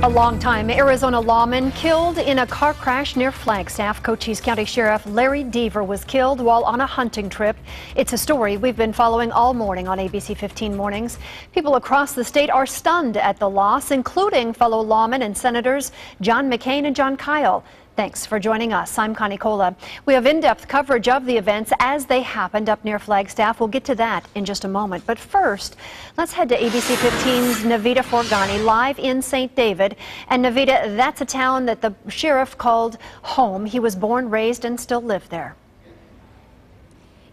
A longtime Arizona lawman killed in a car crash near Flagstaff. Cochise County Sheriff Larry Deaver was killed while on a hunting trip. It's a story we've been following all morning on ABC 15 Mornings. People across the state are stunned at the loss, including fellow lawmen and senators John McCain and John Kyle. Thanks for joining us. I'm Connie Cola. We have in-depth coverage of the events as they happened up near Flagstaff. We'll get to that in just a moment. But first, let's head to ABC 15's Navita Forgani live in St. David. And Navita, that's a town that the sheriff called home. He was born, raised, and still lived there.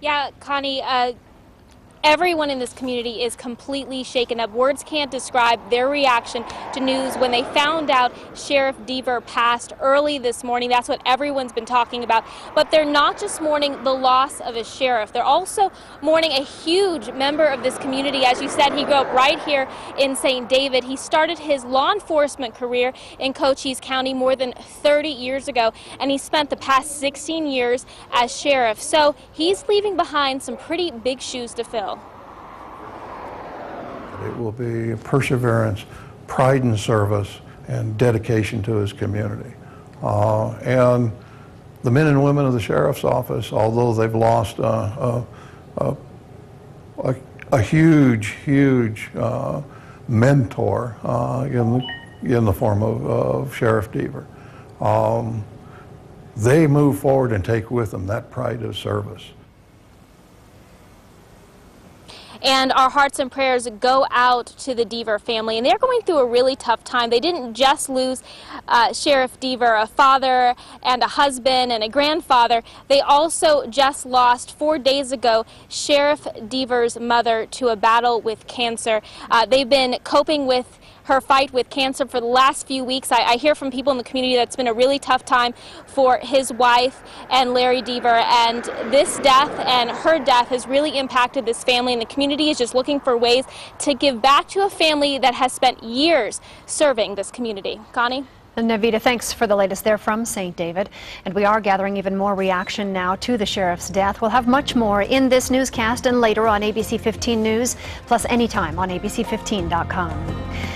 Yeah, Connie, everyone in this community is completely shaken up. Words can't describe their reaction to news when they found out Sheriff Deaver passed early this morning. That's what everyone's been talking about. But they're not just mourning the loss of a sheriff. They're also mourning a huge member of this community. As you said, he grew up right here in St. David. He started his law enforcement career in Cochise County more than 30 years ago, and he spent the past 16 years as sheriff. So he's leaving behind some pretty big shoes to fill. It will be perseverance, pride in service, and dedication to his community. And the men and women of the sheriff's office, although they've lost a huge mentor in the form of Sheriff Deaver, they move forward and take with them that pride of service. And our hearts and prayers go out to the Deaver family. And they're going through a really tough time. They didn't just lose Sheriff Deaver, a father and a husband and a grandfather. They also just lost 4 days ago Sheriff Deaver's mother to a battle with cancer. They've been coping with her fight with cancer for the last few weeks. I hear from people in the community that's been a really tough time for his wife and Larry Deaver, and this death and her death has really impacted this family, and the community is just looking for ways to give back to a family that has spent years serving this community. Connie? And Navita, thanks for the latest there from St. David. And we are gathering even more reaction now to the sheriff's death. We'll have much more in this newscast and later on ABC 15 News, plus anytime on abc15.com.